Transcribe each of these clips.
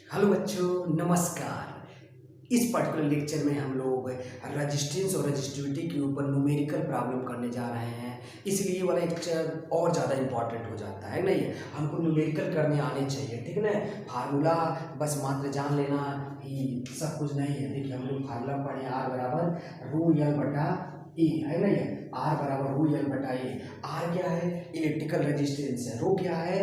Hello बच्चों, नमस्कार। इस पर्टिकुलर लेक्चर में हम लोग रेजिस्टेंस और रेजिस्टिविटी के ऊपर न्यूमेरिकल प्रॉब्लम करने जा रहे हैं। इसलिए ये वाला लेक्चर और ज़्यादा इंपॉर्टेंट हो जाता है नहीं, हमको न्यूमेरिकल करने आने चाहिए, ठीक है ना। फार्मूला बस मात्र जान लेना ही सब कुछ नहीं है। देखिए हम लोग फार्मूला पढ़े, आर बराबर रू एल बटा ई, है ना। ये आर बराबर रू एल बटा ए। आर क्या है? इलेक्ट्रिकल रेजिस्टेंस है। रो क्या है?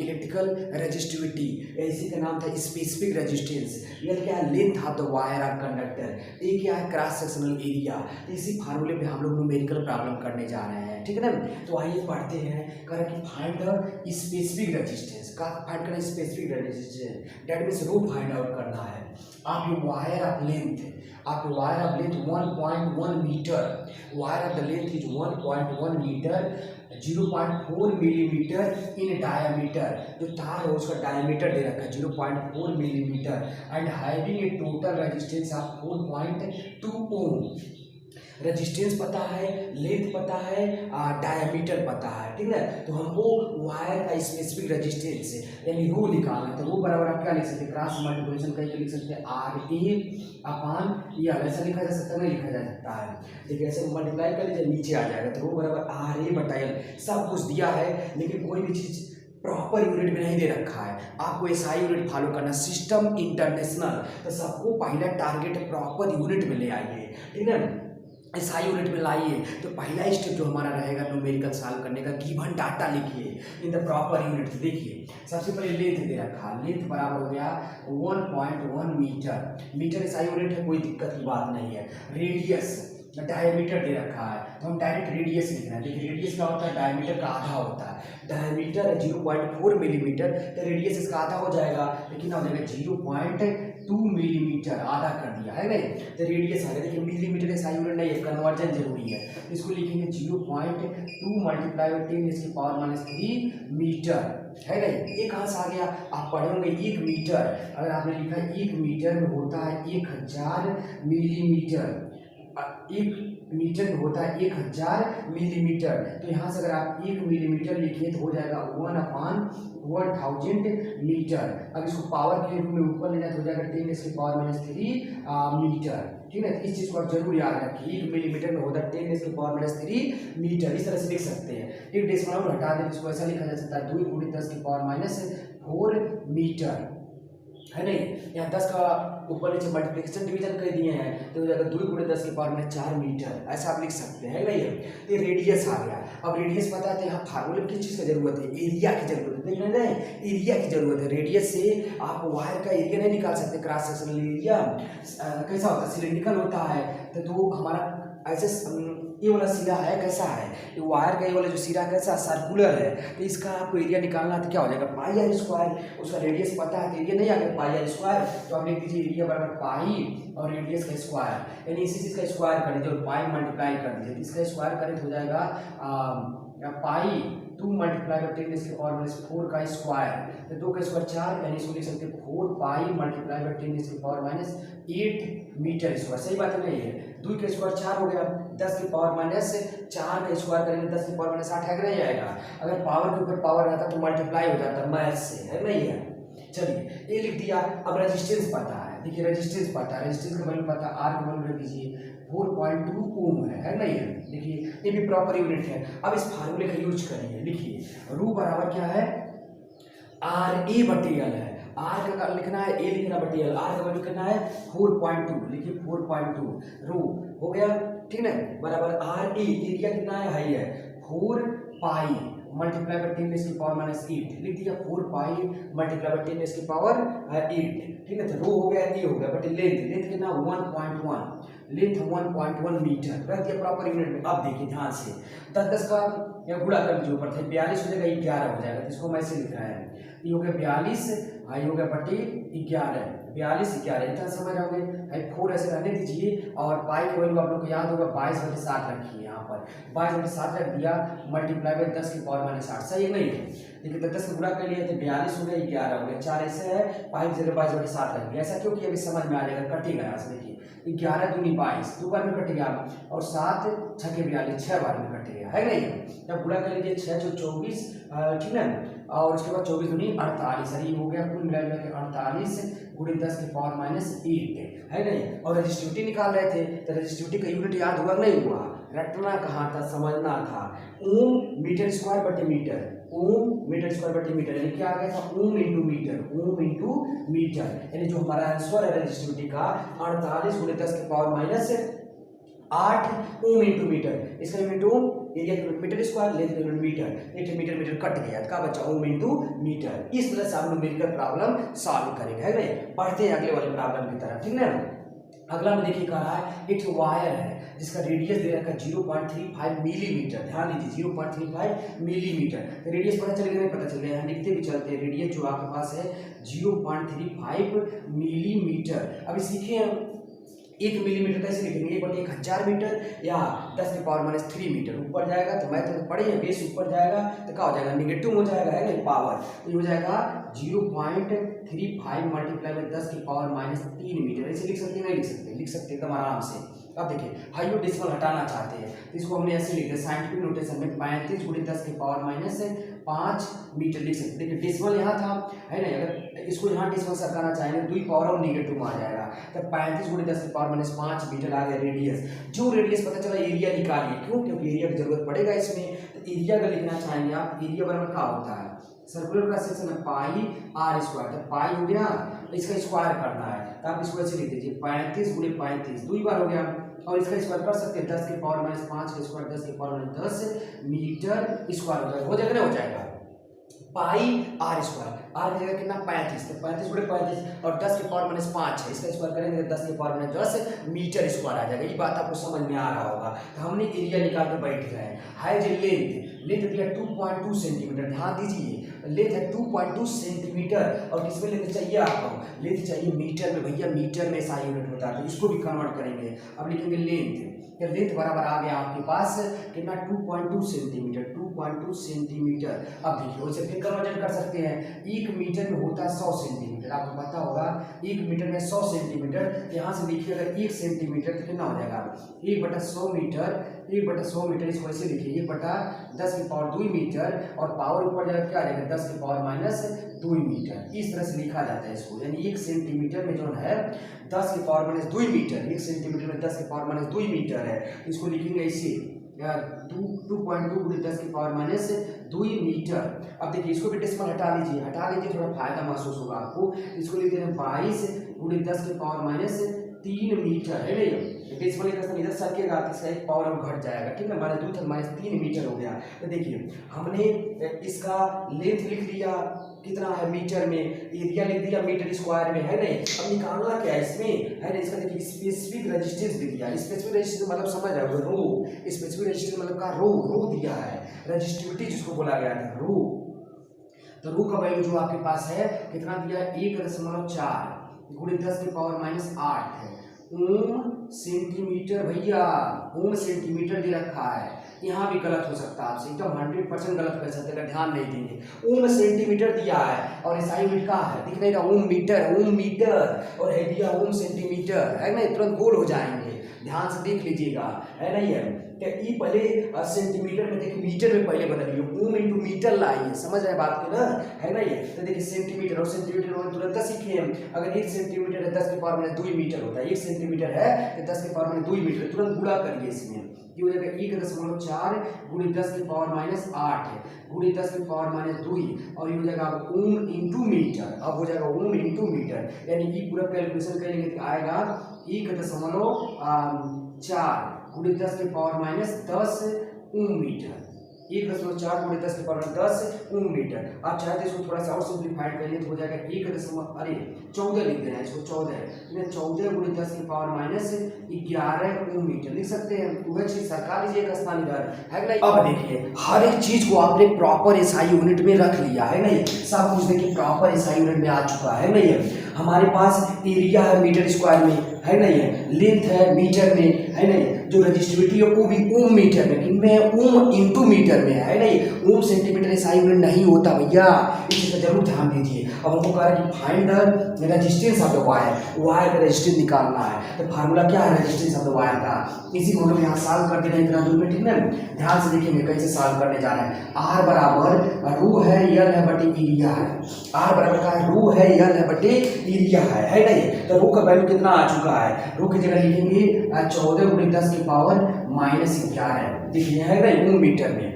इलेक्ट्रिकल रेजिस्टिविटी, इसी का नाम था स्पेसिफिक रेजिस्टेंस। एल क्या है? Length of the wire of conductor. A क्या है? Cross sectional area. इसी फार्मूले पे हम लोग न्यूमेरिकल प्रॉब्लम करने जा रहे हैं, ठीक है ना। तो आइए पढ़ते हैं। कह रहा कि फाइंड द स्पेसिफिक रेजिस्टेंस। का फाइंड करना specific resistance, that means rho find out करना है। आप ये वायर ऑफ लेंथ, आप wire of length 1.1 metre, wire of the length is 1.1 metre, 0.4 millimetre in diameter. जो तार है उसका डायमीटर दे रखा है 0.4 millimetre and having a total resistance of 4.2 ohm. Resistance पता है, लेंथ पता है, डायमीटर पता है, ठीक है। तो हमको वायर का स्पेसिफिक रेजिस्टेंस यानी रो निकालना है। तो रो बराबर आप क्या लिख सकते हैं? क्रॉस मल्टीप्लिकेशन करके लिख सकते हैं आर ए अपान एल। ऐसा लिखा जा सकता है? नहीं लिखा जा सकता है। देखिए ऐसे मल्टीप्लाई कर लीजिए, नीचे आ जाएगा। तो रो बराबर आर ए बटा एल। सब कुछ दिया है लेकिन कोई भी चीज़ प्रॉपर यूनिट में नहीं दे रखा है। आपको एसआई यूनिट फॉलो करना, सिस्टम इंटरनेशनल। तो सबको पहला टारगेट प्रॉपर यूनिट में ले आइए, ठीक है। एसआई यूनिट में लाइए। तो पहला स्टेप जो हमारा रहेगा न्यूमेरिकल सॉल्व करने का, गिवन डाटा लिखिए इन द प्रॉपर यूनिट। देखिए सबसे पहले लेंथ दे रखा, लेंथ बराबर हो गया 1.1 मीटर। मीटर एसआई यूनिट है, कोई दिक्कत की बात नहीं है। रेडियस, डायमीटर दे रखा है तो हम डायरेक्ट रेडियस लिखना है। देखिए रेडियस क्या होता है? डायमीटर का आधा होता है। डायमीटर है 0.4 मिलीमीटर, तो रेडियस इसका आधा हो जाएगा, लेकिन हो जाएगा 0.2 मिलीमीटर, आधा कर दिया है नहीं। तो रेडियस आ गया। देखिए मिलीमीटर एसआई यूनिट नहीं है, कन्वर्जन जरूरी है। इसको लिखेंगे 0.2 मल्टीप्लाई बाई 10 इसकी पावर -3 मीटर, है नहीं। ये कहाँ से आ गया? आप पढ़ोगे 1 मीटर, अगर आपने लिखा 1 मीटर में होता है 1000 मिलीमीटर, 1 मीटर में होता है 1000 मिलीमीटर। तो यहाँ से अगर आप 1 मिलीमीटर लिखिए तो हो जाएगा 1/1000 मीटर। अब इसको पावर के रूप में ऊपर ले जाए तो हो जाएगा 10 इसकी पावर -3 मीटर, ठीक है। इस चीज़ को आप जरूर याद रखिए, 1 मिलीमीटर में होता है 10 इसकी पावर -3 मीटर। इस तरह से लिख सकते हैं। एक डेसिमल हटा दें, इसको ऐसा लिखा जा सकता है 2 × 10 की पावर -4 मीटर, है नहीं। यहाँ 10 का ऊपर नीचे मल्टीप्लिकेशन डिवीजन कर दिए हैं तो हो जाएगा 2 × 10 की पावर में 4 मीटर, ऐसा आप लिख सकते हैं नहीं। ये रेडियस आ गया। अब रेडियस पता है तो यहाँ फार्मूले किस चीज़ की जरूरत है? एरिया की जरूरत है। देख रहे हैं, एरिया की जरूरत है। रेडियस से आप वायर का एरिया नहीं निकाल सकते। क्रॉस सेक्शनल एरिया कैसा होता है? सिलिंड्रिकल होता है। तो हमारा ऐसे ये वाला सिरा है, कैसा है? ये वायर का ये वाला जो सिरा कैसा सर्कुलर है, तो इसका आपको एरिया निकालना है तो क्या हो जाएगा? पाई आर स्क्वायर। उसका रेडियस पता है तो एरिया नहीं आ गया पाई आर स्क्वायर, तो आप लिख दीजिए एरिया बराबर पाई और रेडियस का स्क्वायर, यानी इसी चीज़ का स्क्वायर कर दीजिए और पाई मल्टीप्लाई कर दीजिए। इसका स्क्वायर करें तो हो जाएगा पाई 2 मल्टीप्लाई बाई 10 इसके पावर -4 का स्क्वायर, तो 2 का स्क्वायर 4, यानी इसको लिख सकते हैं 4 पाई मल्टीप्लाई बाई 10 इसके पावर -8 मीटर स्क्वायर। सही बात है नहीं है? 2 का स्क्वायर 4 हो गया, 10 की पावर -4 का स्क्वायर करेंगे 10 की पावर -8 है, नहीं आएगा। अगर पावर के ऊपर पावर रहता तो मल्टीप्लाई हो जाता मैथ से, है नहीं है। चलिए ये लिख दिया। अब रेजिस्टेंस पता है, देखिए रेजिस्टेंस पता है, रेजिस्टेंस का वैल्यू पता है, आर का वैल्यू रख दीजिए 4.2 ओम है नहीं है। देखिए ये भी प्रॉपर यूनिट है। अब इस फार्मूले का यूज करिए। लिखिए रू बराबर क्या है? आर ए बटे एल है। आर का लिखना है, ए लिखना बटे एल। आर का वैल्यू कितना है? 4.2, लिखिए 4.2 रू हो गया, ठीक है। बराबर आर ए, एरिया कितना है 4 पाई मल्टीप्लाई बाई 10 इसकी पावर -8, लिख दिया 4 पाई मल्टीप्लाई बाई 10 इसकी पावर 8, ठीक है। तो रो हो गया, ए हो गया, बट लेंथ कितना? 1.1, लेंथ 1.1 मीटर रख दिया प्रॉपर यूनिट में। अब देखिए ध्यान से 10 का या गुणा कर लीजिए, ऊपर थे 42 हो जाएगा, 11 हो जाएगा। तो इसको मैं ऐसे लिख रहा है, ये हो गया 42, ये हो गया बटे 11, 42 11, इतना समझ आओगे। 4 ऐसे रहने दीजिए और पाई का वैल्यू आप लोग को याद होगा 22/7 रखिए। यहाँ पर 22/7 रख दिया, मल्टीप्लाई बाई 10 की पावर -8, सही है नहीं है। देखिए 10 का गुणा कर लिया तो 42 हो गया, 11 हो गया, 4 ऐसे है, पाई की जगह 22/7 रख दिया। ऐसा क्यों किया? अभी समझ में आ जाएगा, कटेगा यहाँ से। देखिए 11 दूनी 22, 2 बार में कट गया, और 7 छके 42, 6 बार में कट गया, है नहीं। जब गुणा कर लीजिए 6 × 24, ठीक है, और उसके बाद 24 दूनी 48, अरे हो गया कुल मिला के 48 गुणे 10 की पावर -8, है नहीं। और रजिस्टिविटी निकाल रहे थे, तो रजिस्टिविटी का यूनिट याद हुआ नहीं हुआ, रटना कहाँ था, समझना था। ओम मीटर स्क्वायर बटे मीटर, ओम मीटर स्क्वायर बटे मीटर, यानी क्या आ गया था, ohm into metre, ohm into metre, यानी जो हमारा आंसर है रजिस्टिविटी का 48 गुणे 10 की पावर -8 ओम इंटू मीटर। इसका यूनिट ओम, एरिया का यूनिट मीटर स्क्वायर, लेंथ का यूनिट मीटर, एक मीटर मीटर कट गया, क्या बचा, ओम इंटू मीटर। इस तरह से आप न्यूमेरिकल प्रॉब्लम सॉल्व करेंगे, है नहीं। बढ़ते हैं अगले वाले प्रॉब्लम की तरफ, ठीक है ना। अगला में देखिए कह रहा है एक वायर है जिसका रेडियस दे रखा है 0.35 मिलीमीटर, ध्यान दीजिए 0.35 मिलीमीटर। रेडियस पता चल गया, नहीं पता चल गया, लिखते भी चलते हैं। रेडियस जो आपके पास है 0.35 मिलीमीटर। अभी सीखे हम 1 मिलीमीटर कैसे लिखेंगे, 1/1000 मीटर या 10 की पावर -3 मीटर। ऊपर जाएगा तो मैथ में पढ़े हैं, बेस ऊपर जाएगा तो क्या हो जाएगा, निगेटिव हो जाएगा, है ना, पावर, तो ये हो जाएगा 0.35 मल्टीप्लाई में 10 की पावर -3 मीटर। ऐसे लिख सकते हैं, नहीं लिख सकते, लिख सकते एकदम आराम से। अब देखिए हाइयो डेसिमल हटाना चाहते हैं तो इसको हमने ऐसे लिख दिया साइंटिफिक नोटेशन में 35 गुणे 10 की पावर -5 मीटर लिख सकते। देखिए डेसिमल यहाँ था, है ना, अगर इसको यहाँ डेसिमल से हटाना चाहेंगे 2 पावर और निगेटिव में आ जाएगा, तो 35 गुणे 10 की पावर -5 मीटर आ गया रेडियस। जो रेडियस पता चला एरिया निकालिए, क्यों, क्योंकि एरिया की जरूरत पड़ेगा इसमें। तो एरिया का लिखना चाहेंगे आप, एरिया बराबर क्या होता है, सर्कुलर का सेक्शन है पाई r स्क्वायर, तो पाई हो गया, इसका स्क्वायर करना है तो आप इसको ऐसे लिख दीजिए 35 गुणे 35, 2 बार हो गया, और इसका स्क्वायर कर सकते हैं 10 की पावर -5 का स्क्वायर 10 की पावर -10 मीटर स्क्वायर हो जाएगा ना, हो जाएगा पाई r स्क्वायर, r की जगह कितना 35, तो 35 गुणे 35 और 10 की पावर -5 है, इसका स्क्वायर करेंगे तो 10 की पावर -10 मीटर स्क्वायर आ जाएगा। ये बात आपको समझ में आ रहा होगा। तो हमने एरिया निकाल के बैठ गए। है जो लेंथ दिया 2.2 सेंटीमीटर, ध्यान दीजिए लेंथ है 2.2 सेंटीमीटर, और किसमें लेंथ चाहिए आपको, लेंथ चाहिए मीटर में, भैया मीटर में ऐसा यूनिट होता है, तो इसको भी कन्वर्ट करेंगे। अब लिखेंगे लेंथ, या लेंथ बराबर आ गया आपके पास कितना 2.2 सेंटीमीटर, 2.2 सेंटीमीटर। अब देखिए उसे फिर कन्वर्जन कर सकते हैं, 1 मीटर में होता है 100 सेंटीमीटर, आपको पता होगा 1 मीटर में 100 सेंटीमीटर। यहाँ से देखिए अगर 1 सेंटीमीटर तो कितना हो जाएगा 1/100 मीटर, 1/100 मीटर, इसको ऐसे लिखिए 1/10 की पावर 2 मीटर, और पावर ऊपर जाएगा क्या आ जाएगा 10 की पावर -2 मीटर। इस तरह से लिखा जाता है इसको, यानी 1 सेंटीमीटर में जो है 10 की पावर -2 मीटर, 1 सेंटीमीटर में 10 की पावर -2 मीटर है, इसको लिखेंगे ऐसे 2.2 गुणे 10 की पावर -2 मीटर। अब देखिए इसको भी डेसिमल हटा लीजिए, थोड़ा फायदा महसूस होगा आपको। इसको लिख देना 22 गुणे 10 की पावर -3 मीटर, है नहीं, डेसिमल इधर सरकेगा तो इसका एक पावर और घट जाएगा, ठीक है, -2 था -3 मीटर हो गया। तो देखिए हमने इसका लेंथ लिख लिया कितना है मीटर में, एरिया लिख दिया मीटर स्क्वायर में, है नहीं। अब निकालना क्या है इसमें, है ना, इसका देखिए स्पेसिफिक रेजिस्टेंस भी दिया। स्पेसिफिक रेजिस्टेंस मतलब समझ रहे हो, रो, स्पेसिफिक रेजिस्टेंस मतलब का रो दिया है, रजिस्टिविटी जिसको बोला गया था रो। तो रो का वैल्यू जो आपके पास है कितना दिया 1.4 गुणे 10 की पावर -8 है, ओम सेंटीमीटर, भैया ओम सेंटीमीटर दे रखा है। यहाँ भी गलत हो सकता है आपसे, एकदम 100% गलत कर सकते हैं, ध्यान नहीं देंगे। ओम सेंटीमीटर दिया है और एसआई यूनिट का है, दिख नहीं रहा, ओम मीटर और है दिया ओम सेंटीमीटर, है ना, तुरंत गोल हो जाएंगे, ध्यान से देख लीजिएगा, है नहीं है। ई पहले सेंटीमीटर में देखिए मीटर में पहले बदलिए, ओम इंटू मीटर लाइए, समझ रहे बात को ना, है ना ये। तो देखिए सेंटीमीटर और सेंटीमीटर में तुरंत सीखे हम, अगर 1 सेंटीमीटर है 10 की पावर -2 मीटर होता है, 1 सेंटीमीटर है तो 10 की पावर -2 मीटर, तुरंत गुणा करिए इसमें, ये हो जाएगा 1.4 गुणे 10 की पावर -8 है, गुणे 10 की पावर -2, और ये हो जाएगा ओम इंटू मीटर। अब हो जाएगा ओम इंटू मीटर, यानी कि पूरा कैलकुलेशन करेंगे तो आएगा 1.4 गुणे 10 की पावर -10 ओम मीटर, 1.4 गुणे 10 की पावर -10 ओम मीटर। आप चाहे तो इसको थोड़ा सा और सिंप्लीफाइड करिए तो हो जाएगा 14 लिख देना, इसको 14 गुणे 10 की पावर -11 ओम मीटर लिख सकते हैं। वह चीज सरकार लीजिए एक स्थान इधर है। अब देखिए हर एक चीज को आपने प्रॉपर एसआई यूनिट में रख लिया है नहीं, सब कुछ देखिए प्रॉपर एसआई यूनिट में आ चुका है नहीं है। हमारे पास एरिया है मीटर स्क्वायर में, है नहीं है, लेंथ है मीटर में, है नहीं, जो रजिस्टिविटी है वो भी ओम मीटर में, इनमें ओम इंटू मीटर में है नहीं, ओम सेंटीमीटर SI यूनिट नहीं होता भैया, इस चीज का जरूर ध्यान दीजिए। अब हमको कहा है कि find the resistance of the wire, wire का रेजिस्टेंस निकालना है, तो फार्मूला क्या है रेजिस्टेंस ऑफ द वायर का, इसी को हम लोग यहाँ सॉल्व कर दे रहे हैं इतना दूर में, ठीक है। ध्यान से देखेंगे कैसे सॉल्व करने जा रहे हैं। आर बराबर रू है, यल है बटे एरिया है, आर बराबर का है रू है, यल है बटे एरिया है नहीं। तो रू का वैल्यू कितना आ चुका है, रू की जगह लिखेंगे 14 × 10 की पावर -11, देखिए है नहीं ओम मीटर में।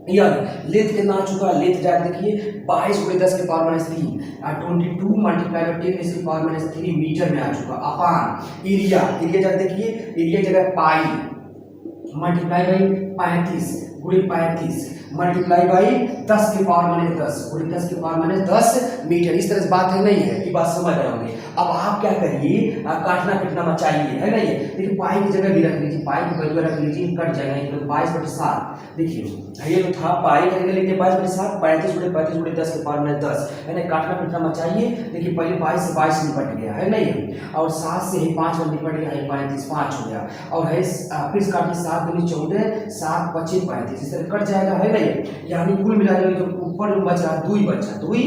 यार लेंथ कितना आ चुका है, लेंथ जाकर देखिए 22 × 10 की पावर -3 22 × 10 की पावर -3 मीटर में आ चुका। अपान एरिया, एरिया जाकर देखिए, एरिया जगह पाई मल्टीप्लाई बाई 35 × 35 मल्टीप्लाई बाई 10 की पावर -10 × 10 की पावर -10 मीटर। इस तरह से बात है नहीं है, ये बात समझ रहे होंगे। अब आप क्या करिए, काटना पिटना मत चाहिए है ना, ये देखिए पाई की जगह भी रख लीजिए, पाई की वैल्यू रख लीजिए, कट जाएगा 22/7। देखिए ये तो था पाई करेंगे, लिखिए 22/7 35 × 35 × 10 की पावर -10 है ना, काटना पिटना मत चाहिए। देखिए पहले 22 से 22 निपट गया है नहीं, और 7 से ही 5 निपट गया है, 35 5 हो गया, और है फिर काटिए 7 × 14 7 25 35, इस तरह कट जाएगा है नहीं। यानी कुल मिला के जो ऊपर बच रहा 2 बचा 2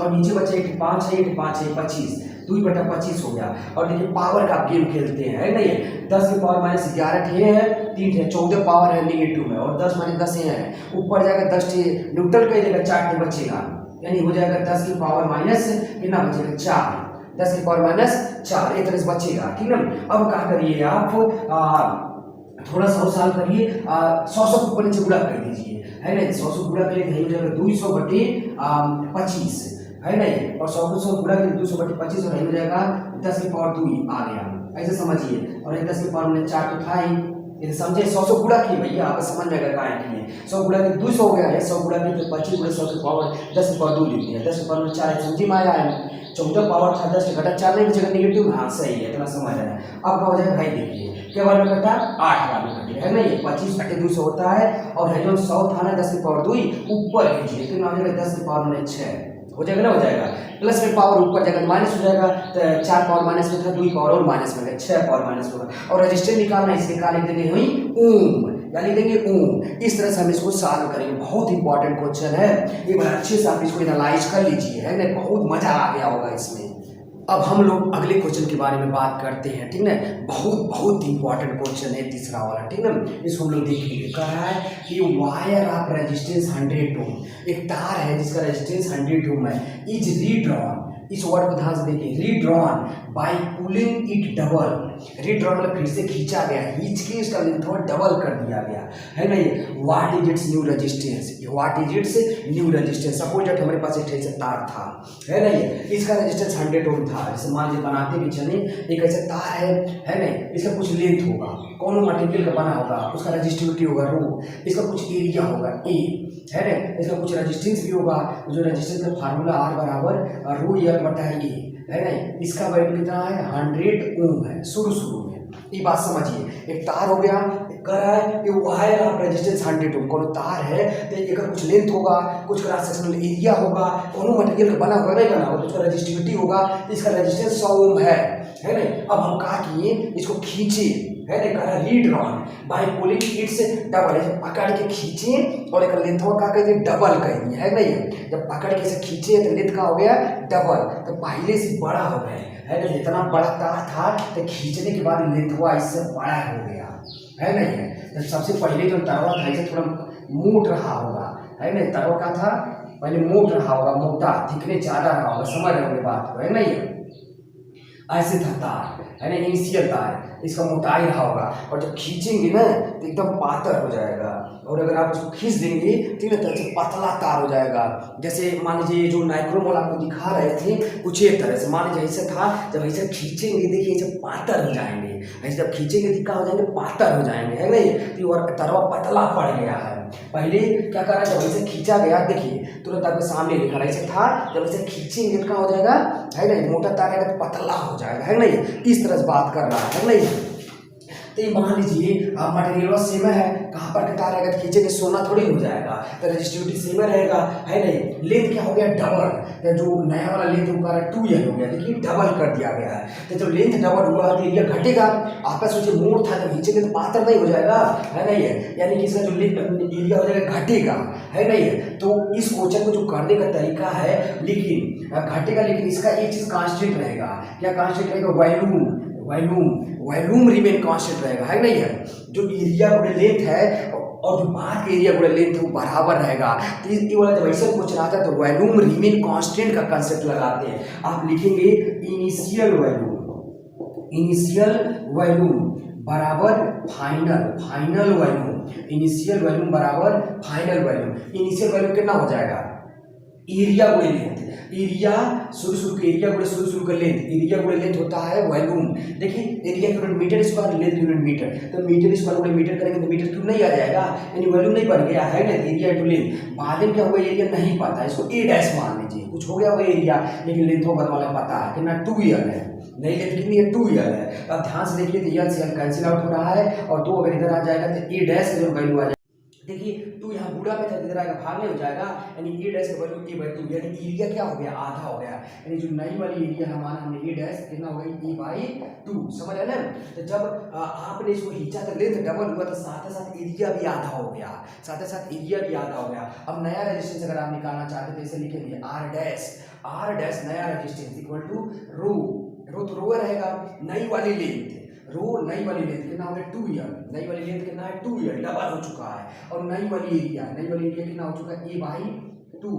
और नीचे बचा 5 है 5 है 25, 2/25 हो गया। और देखिए पावर का गेम खेलते हैं नहीं, 10 की पावर -11 ठे है, 3 ठे 14 पावर है नेगेटिव में, और 10 - 10 है ऊपर जाकर 10 ठे न्यूट्रल कर देगा, 4 ठे बचेगा, यानी हो जाएगा 10 की पावर माइनस कितना बचेगा 4, 10 की पावर -4 एक तरह से बचेगा, ठीक है। अब क्या करिए आप थोड़ा सा सॉल्व करिए, 100 को ऊपर नीचे गुणा कर दीजिए है ना, 100 गुणा करेंगे हो जाएगा 200/25 है नहीं, और 100 को 100 गुणा करेंगे 200/25 और हो जाएगा 10 की पावर 2 आ गया, ऐसे समझिए। और 10 की पावर 4 तो था ही, ये समझे 100 गुणा किए भैया, आप समझ में आएगा कहाँ किए, 100 गुणा के 200 हो गया है, 100 गुणा के 25 × 100 की पावर 10 की पावर 2 लिख दिया, 10 की पावर 4 है, समझी में आया है। 14 पावर था 10 घटा 4 नहीं बचेगा नेगेटिव, हाँ सही है, इतना समझ आया। अब क्या हो जाएगा भाई, देखिए क्या बार में कटा 8 बार में कटेगा है ना, ये 25 × 200 होता है, और है जो 100 था ना 10 की पावर 2 ऊपर लीजिए, तो आ जाएगा 10 की पावर 6 हो जाएगा ना, हो जाएगा प्लस में पावर ऊपर जाएगा माइनस हो जाएगा, तो 4 पावर माइनस में था, 2 पावर और माइनस में 6 पावर माइनस होगा, और रजिस्टर निकालना इसके क्या लिख देंगे वही ओम, या लिख देंगे ओम। इस तरह से हम इसको सॉल्व करेंगे, बहुत इंपॉर्टेंट क्वेश्चन है, एक बार अच्छे से आप इसको एनालाइज कर लीजिए है ना, बहुत मजा आ गया होगा इसमें। अब हम लोग अगले क्वेश्चन के बारे में बात करते हैं, ठीक है, बहुत इंपॉर्टेंट क्वेश्चन है तीसरा वाला, ठीक है, इसको हम लोग देखेंगे। कहा है कि वायर ऑफ रेजिस्टेंस 100 ओम, एक तार है जिसका रेजिस्टेंस 100 ओम है, इज रीड्रॉन, इस वर्ड को ध्यान से देखिए, redrawn by pulling it double, redrawn मतलब फिर से खींचा गया, खींच के इसका लेंथ डबल कर दिया गया है ना, ये what is it's new resistance, what is it's new resistance. Suppose that हमारे पास एक ऐसा तार था है ना, ये इसका रेजिस्टेंस 100 ओम था, जैसे मान लीजिए बनाते भी चले एक ऐसा तार है ना, इसका कुछ लेंथ होगा, कौन मटेरियल का बना होगा, उसका रेजिस्टिविटी होगा रो, इसका कुछ एरिया होगा ए है ना, इसका कुछ रेजिस्टेंस भी होगा, जो रेजिस्टेंस का फार्मूला R बराबर रो यल बटा ए है ना, इसका वैल्यू कितना है 100 ओम है शुरू में, ये बात समझिए। एक तार हो गया, कह रहा है कि वायर ऑफ रेजिस्टेंस 100 ओम, कोनो तार है तो एक कुछ लेंथ होगा, कुछ क्रॉस सेक्शनल एरिया होगा, कोनो मटेरियल का बना होगा नहीं बना होगा, उसका रेजिस्टिविटी होगा, इसका रेजिस्टेंस 100 ओम है ना। अब हम क्या किए, इसको खींचे है ना, कह रहा redrawn by pulling its double, पकड़ के खींचे और एक लेंथ का कह दिए डबल कह दिए है ना, ये जब पकड़ के इसे खींचे तो लेंथ का हो गया डबल, तो पहले से बड़ा हो गया है ना, जितना बड़ा तार था तो खींचने के बाद लेंथ हुआ इससे बड़ा हो गया है ना। ये तो सबसे पहले जो तरवा था इसे थोड़ा मोट रहा होगा है ना, तरवा का था पहले मोट रहा होगा, मोटा दिखने ज़्यादा रहा होगा, समझ रहे होंगे बात को है ना। ये ऐसे था तार है ना, इनिशियल तार, इसका मोटाई रहा होगा, और जब खींचेंगे ना तो एकदम पातर हो जाएगा, और अगर आप उसको खींच देंगे ठीक है तो पतला तार हो जाएगा। जैसे मान लीजिए जो नाइक्रोमोल आपको दिखा रहे थे कुछ एक तरह से, मान लीजिए ऐसे था, जब ऐसे खींचेंगे देखिए ऐसे पातर हो जाएंगे, ऐसे जब खींचेंगे तो क्या हो जाएंगे पातर हो जाएंगे है ना, तो तरवा पतला पड़ गया है। पहले क्या कर रहा है, जब ऐसे खींचा गया देखिए तुरंत आपके सामने लिखा रहा ऐसे था, जब ऐसे खींचेंगे तो क्या हो जाएगा है ना, मोटा तार है तो पतला हो जाएगा है ना, इस तरह से बात कर रहा है ना। तो ये मान लीजिए मटेरियल सेम है, कहाँ पर कटा रहेगा, तो खींचे के सोना थोड़ी हो जाएगा, तो रजिस्टिविटी सेम रहेगा, है नहीं। लेंथ क्या हो गया, डबल, तो जो नया वाला लेंथ होगा 2L हो गया, देखिए डबल कर दिया गया है। तो जब लेंथ डबल हुआ तो एरिया घटेगा। आपका सोचिए मोड़ था, जब खींचेंगे तो पातर नहीं हो जाएगा, है नहीं है, यानी कि इसका जो लेंथ एरिया हो जाएगा घटेगा, है नहीं है। तो इस क्वेश्चन को जो करने का तरीका है, लेकिन घटेगा, लेकिन इसका एक चीज कांस्टेंट रहेगा। क्या कांस्टेंट रहेगा, volume, volume, volume remain constant रहेगा, है नहीं है। जो एरिया गुणे लेंथ है और जो बाहर का एरिया गुणे लेंथ है वो बराबर रहेगा। तो ये वाला जब ऐसा क्वेश्चन आता है तो वॉल्यूम रिमेन कांस्टेंट का कंसेप्ट लगाते हैं। आप लिखेंगे इनिशियल वॉल्यूम, इनिशियल वॉल्यूम बराबर final, final volume, initial volume बराबर फाइनल वॉल्यूम। इनिशियल वॉल्यूम कितना हो जाएगा, एरिया गुणे लेंथ, एरिया शुरू के एरिया गुणे शुरू का लेंथ, एरिया गुणे लेंथ होता है वॉल्यूम। देखिए area unit metre square, length unit metre, तो मीटर स्क्वायर गुणे मीटर करेंगे तो मीटर क्यूब नहीं आ जाएगा, यानी वॉल्यूम नहीं बन गया, है ना। एरिया टू लेंथ, बाद में क्या हुआ, एरिया नहीं पता, इसको ए डैश मान लीजिए, कुछ हो गया वो एरिया, लेकिन लेंथ होगा वाला पता है कितना 2L है, नहीं लेंथ कितनी है 2L है। तो आप ध्यान से देखिए तो L से L कैंसिल आउट हो रहा है और 2 अगर इधर आ जाएगा तो ए डैश का जो वैल्यू आ जाएगा, देखिए 2 यहाँ बूढ़ा पे था, इधर आएगा भाग नहीं हो जाएगा, यानी ए डैश का वैल्यू a/2, यानी एरिया क्या हो गया, आधा हो गया, यानी जो नई वाली एरिया हमारा हमने ए डैश कितना हो गई a/2, समझ आया ना। तो जब आपने इसको खींचा तो लेंथ डबल हुआ तो साथ ही साथ एरिया भी आधा हो गया, साथ ही साथ एरिया भी आधा हो गया। अब नया रेजिस्टेंस अगर आप निकालना चाहते तो इसे लिखेंगे r डैश नया रेजिस्टेंस इक्वल टू रो, रो तो रो रहेगा, नई वाली लेंथ, रो नई वाली लेंथ कितना हो गया 2L, नई वाली लेंथ कितना है 2L, डबल हो चुका है। और नई वाली एरिया कितना हो चुका है a/2,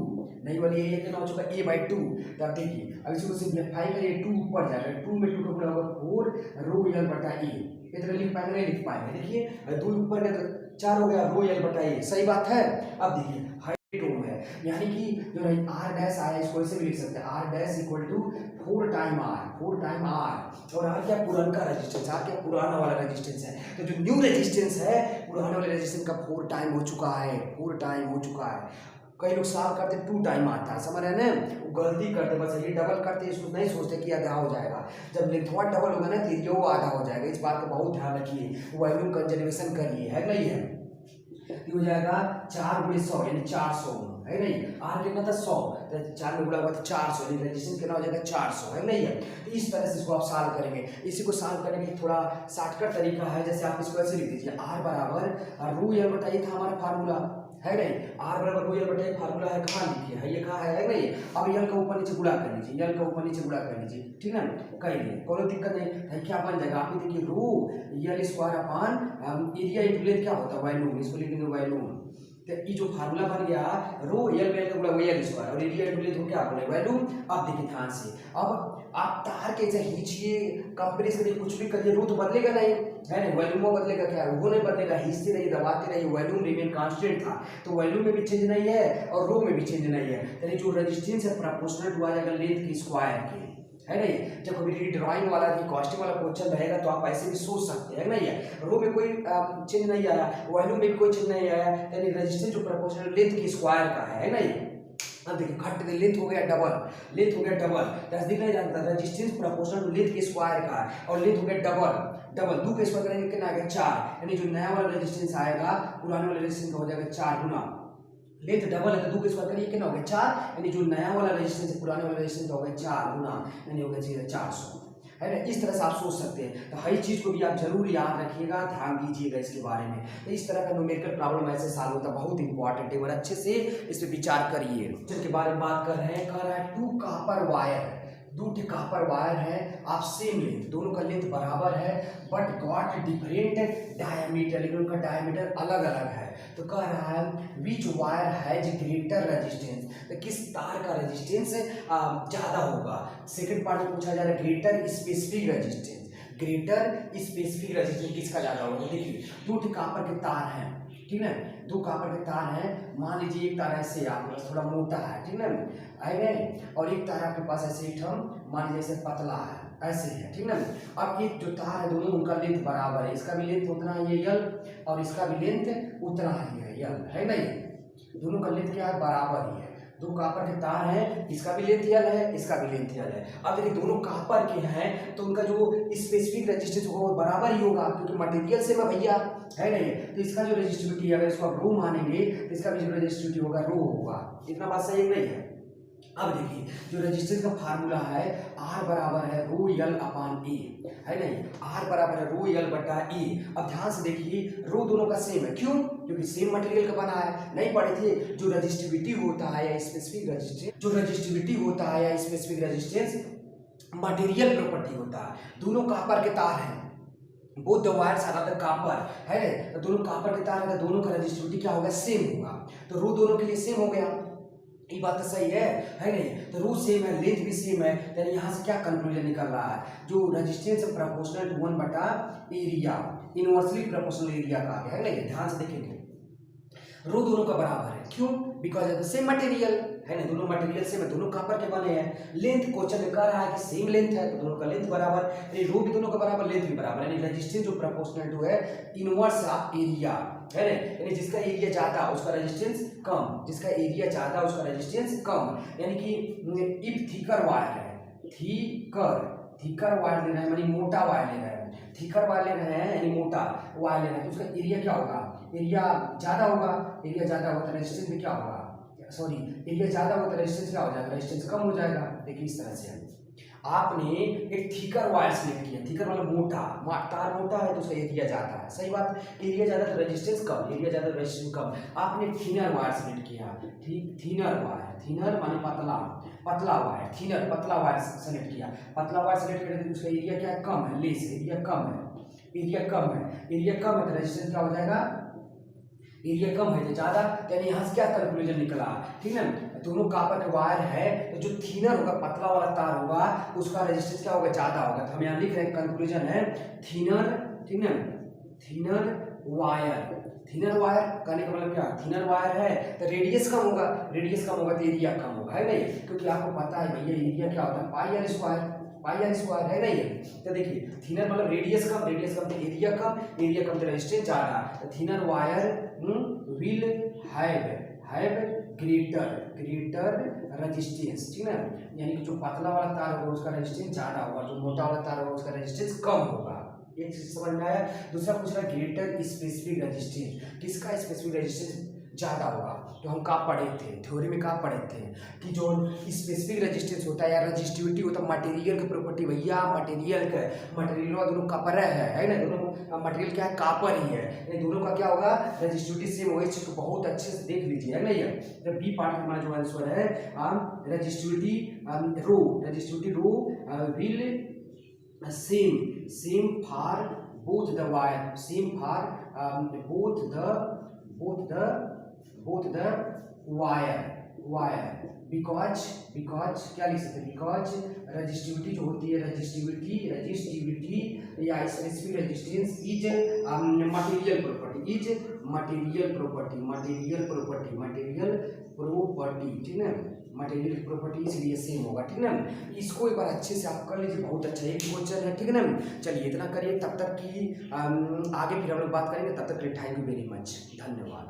नई वाली एरिया कितना हो चुका है a/2। तो आप देखिए अब इसको सिंप्लीफाई करिए, 2 ऊपर जाएगा, 2 में 2 का गुणा होगा 4 रो L बटा a, इतना लिख पाएंगे नहीं लिख पाएंगे, देखिए 2 ऊपर गया तो 4 हो गया रो L बटा a, सही बात है। अब देखिए हाइट ओम है, यानी कि जो r डैश आया इसको ऐसे भी लिख सकते हैं, r dash equal to 4 time r, और r क्या पुराना रेजिस्टेंस, r क्या पुराना वाला रेजिस्टेंस है। तो जो न्यू रेजिस्टेंस है पुराने वाले रेजिस्टेंस का 4 टाइम हो चुका है, 4 टाइम हो चुका है। कई लोग सॉल्व करते 2 टाइम आता है, समझ रहे हैं ना, वो गलती करते, बस ये डबल करते इसको नहीं सोचते कि आधा हो जाएगा। जब लेंथवा डबल होगा ना तो एरिया वो आधा हो जाएगा, इस बात का बहुत ध्यान रखिए, वॉल्यूम कंजर्वेशन करिए, है नहीं है। ये हो जाएगा 4 × 100 यानी 400, है नहीं। आर कितना था 100, तो 4 में गुणा हुआ तो 400, यानी रेजिस्टेंस कितना हो जाएगा 400, है नहीं है। तो इस तरह से इसको आप सॉल्व करेंगे। इसी को सॉल्व करने का थोड़ा शॉर्टकट तरीका है, जैसे आप इसको ऐसे लिख दीजिए, r बराबर रो L बटा ये था हमारा फार्मूला, है नहीं, r बराबर रो L बटा ये फार्मूला है, कहाँ लिखिए है, ये कहाँ है नहीं। अब L का ऊपर नीचे गुणा कर लीजिए, L का ऊपर नीचे गुणा कर लीजिए, ठीक है ना, करिए, कोई दिक्कत नहीं है। क्या बन जाएगा, आप देखिए रो L square upon area into length क्या होता है वॉल्यूम, इसको लिखेंगे वॉल्यूम। तो ये जो फार्मूला बन गया रो L का गुणा L स्क्वायर और एरिया इंटू लेंथ को क्या बोले वॉल्यूम। अब देखिए ध्यान से, अब आप तार कैसे खींचिए, कंप्रेस करिए, कुछ भी करिए, रो तो बदलेगा नहीं, है ना, वॉल्यूम वो बदलेगा क्या, वो नहीं बदलेगा, खींचते रहिए दबाते रहिए, वॉल्यूम रिमेन कांस्टेंट था, तो वॉल्यूम में भी चेंज नहीं है और रो में भी चेंज नहीं है, यानी जो रेजिस्टेंस है प्रोपोर्शनल टू आ जाएगा लेंथ की स्क्वायर के, है नहीं। जब कभी ड्राइंग वाला की कॉस्टिंग वाला क्वेश्चन रहेगा तो आप ऐसे भी सोच सकते हैं, नहीं है, रो में कोई चेंज नहीं आया, वॉल्यूम में भी कोई चेंज नहीं आया, यानी रेजिस्टेंस जो प्रोपोर्शनल लेंथ की स्क्वायर का है नहीं। अब देखिए घट लेंथ हो गया डबल, लेंथ हो गया डबल, दस दिख नहीं जानता, रेजिस्टेंस प्रोपोर्शनल टू लेंथ के स्क्वायर का है और लेंथ हो गया डबल, डबल 2 के स्क्वायर करेंगे कितना आएगा 4, यानी जो नया वाला रेजिस्टेंस आएगा पुराने वाले रेजिस्टेंस का हो जाएगा 4 गुना, लेंथ डबल है तो 2 के स्क्वायर करिए कितना हो गया 4, यानी जो नया वाला रेजिस्टेंस है पुराने वाले रेजिस्टेंस का हो गया 4 गुना, यानी हो गया 400, है ना। इस तरह से आप सोच सकते हैं। तो हर चीज़ को भी आप जरूर याद रखिएगा, ध्यान दीजिएगा इसके बारे में। तो इस तरह का न्यूमेरिकल प्रॉब्लम ऐसे सॉल्व होता है, बहुत इंपॉर्टेंट है और अच्छे से इस पर विचार करिए। के बारे में बात कर रहे हैं, कह रहा है 2 कॉपर वायर, 2 कॉपर वायर है, आप सेम लेंथ, दोनों का लेंथ बराबर है बट गॉट डिफरेंट डायमीटर, लेकिन उनका डायमीटर अलग अलग है। तो कह रहा है विच वायर हैज ग्रेटर रेजिस्टेंस, तो किस तार का रेजिस्टेंस ज़्यादा होगा। सेकंड पार्ट में पूछा जा रहा है greater specific resistance, greater specific resistance किसका ज़्यादा होगा। तो देखिए 2 कॉपर के तार हैं, ठीक है, 2 कॉपर के तार हैं, मान लीजिए एक तार ऐसे आपके पास थोड़ा मोटा है, ठीक है ना, और एक तार आपके पास ऐसे ही मान लीजिए ऐसे पतला है, ऐसे है, ठीक है ना। अब ये जो तार है दोनों उनका लेंथ बराबर है, इसका भी लेंथ उतना ही है L और इसका भी लेंथ उतना ही है L, है ना, ये दोनों का लेंथ क्या है बराबर ही है, दो कॉपर के तार हैं, इसका भी लेंथ यल है, इसका भी लेंथ यल है। अब देखिए दोनों कॉपर के हैं तो उनका जो स्पेसिफिक रेजिस्टेंस होगा वो बराबर ही होगा, क्योंकि मटेरियल सेम है भैया, है नहीं। तो इसका जो रेजिस्टिविटी है, अगर इसको आप रो मानेंगे तो इसका भी जो रेजिस्टिविटी होगा रो होगा। इतना बात सही नहीं है। अब देखिए जो रेजिस्टेंस का फार्मूला है R बराबर है रो यल अपान ए, है नहीं, R बराबर है रो यल बटा ए। अब ध्यान से देखिए रो दोनों का सेम है, क्यों? क्योंकि सेम मटेरियल का बना है। नहीं पढ़े थे? जो रेजिस्टिविटी होता है या स्पेसिफिक रेजिस्टेंस, जो रेजिस्टिविटी होता है या स्पेसिफिक रेजिस्टेंस मटेरियल प्रॉपर्टी होता है। दोनों कॉपर के तार हैं, both the wires are the copper, है तो दोनों कॉपर के तार है तो दोनों का रेजिस्टिविटी क्या होगा? सेम होगा। तो रो दोनों के लिए सेम हो गया, ये बात तो सही है नहीं? तो रो सेम है, लेंथ भी सेम है, यानी यहाँ से क्या कंक्लूजन निकल रहा है? जो रेजिस्टेंस प्रोपोर्शनल टू 1 बटा एरिया, इनवर्सली प्रोपोर्शनल एरिया का आ गया, है नहीं? ध्यान से देखेंगे रो दोनों का बराबर है, क्यों? Because of the same material, है ना, दोनों मटेरियल सेम है, दोनों कॉपर के बने हैं। लेंथ क्वेश्चन में कह रहा है कि सेम लेंथ है तो दोनों का लेंथ बराबर, यानी रो भी दोनों का बराबर, लेंथ भी बराबर, यानी रेजिस्टेंस जो प्रोपोर्शनल टू है इनवर्स ऑफ एरिया, है ना, यानी जिसका एरिया ज्यादा उसका रेजिस्टेंस कम, जिसका एरिया ज्यादा उसका रेजिस्टेंस कम। यानी कि इफ थिकर वायर है, थिकर वायर लेना है, यानी मोटा वायर लेना है, थिकर वायर लेना है यानी मोटा वायर लेना है, तो उसका एरिया क्या होगा? एरिया ज्यादा होगा, एरिया ज्यादा होगा तो रेजिस्टेंस भी क्या होगा? सॉरी, एरिया ज्यादा होगा तो रेजिस्टेंस क्या हो जाएगा? रेजिस्टेंस कम हो जाएगा। देखिए इस तरह से आपने एक थिकर वायर सिलेक्ट किया, थिकर मतलब मोटा, तार मोटा है तो उसका एरिया ज्यादा है, सही बात, एरिया ज्यादा तो रेजिस्टेंस कम, एरिया ज्यादा रेजिस्टेंस कम। आपने थिनर वायर सिलेक्ट किया, थिनर वायर, थिनर माने पतला, पतला वायर, थिनर पतला वायर सेलेक्ट किया, पतला वायर सेलेक्ट करके उसका एरिया क्या है? कम है, लेस, एरिया कम है, एरिया कम है, एरिया कम है तो रेजिस्टेंस क्या हो जाएगा? एरिया कम है तो ज्यादा, यानी यहाँ से क्या कंक्लूजन निकला? ठीक है, दोनों कॉपर के वायर है तो जो थिनर होगा, पतला वाला तार होगा, उसका रेजिस्टेंस क्या होगा? ज्यादा होगा। तो हम यहाँ लिख रहे हैं कंक्लूजन है थिनर, ठीक है, थिनर वायर, थिनर वायर कहने का मतलब क्या? थिनर वायर है तो रेडियस कम होगा, रेडियस कम होगा तो एरिया कम होगा, है नहीं? क्योंकि आपको पता है भैया एरिया क्या होता है? Pi R square, pi R square, है नहीं? तो देखिए थिनर मतलब रेडियस कम, रेडियस कम तो एरिया कम, एरिया कम तो रेजिस्टेंस ज्यादा। तो thinner wire will have greater resistance, ठीक है, यानी कि जो पतला वाला तार होगा उसका रेजिस्टेंस ज्यादा होगा, जो मोटा वाला तार होगा उसका रेजिस्टेंस कम होगा। एक चीज समझ में आया। दूसरा पूछ रहा है ग्रेटर स्पेसिफिक रेजिस्टेंस, किसका स्पेसिफिक रेजिस्टेंस ज्यादा होगा? तो हम कहाँ पढ़े थे? थ्योरी में कहाँ पढ़े थे कि जो स्पेसिफिक रेजिस्टेंस होता है या रेजिस्टिविटी होता है मटेरियल की प्रॉपर्टी, भैया मटेरियल का, मटेरियल दोनों कॉपर है ना, दोनों मटेरियल क्या है? कॉपर ही है, ये दोनों का क्या होगा? रेजिस्टिविटी सेम होगा। इस चीज को बहुत अच्छे से देख लीजिए, है ना। ये जब बी पार्ट में हमारा जो आंसर है resistivity rho, resistivity rho will same for both the wire, same for both the wire because क्या लिख सकते हैं? बिकॉज रेजिस्टिविटी जो होती है, रेजिस्टिविटी या specific resistance is material property, ठीक है, मटेरियल प्रॉपर्टी, इसलिए सेम होगा, ठीक है। इसको एक बार अच्छे से आप कर लीजिए, बहुत अच्छा एक क्वेश्चन है, ठीक है ना। चलिए इतना करिए, तब तक की आगे फिर हम लोग बात करेंगे, तब तक के लिए थैंक यू वेरी मच, धन्यवाद।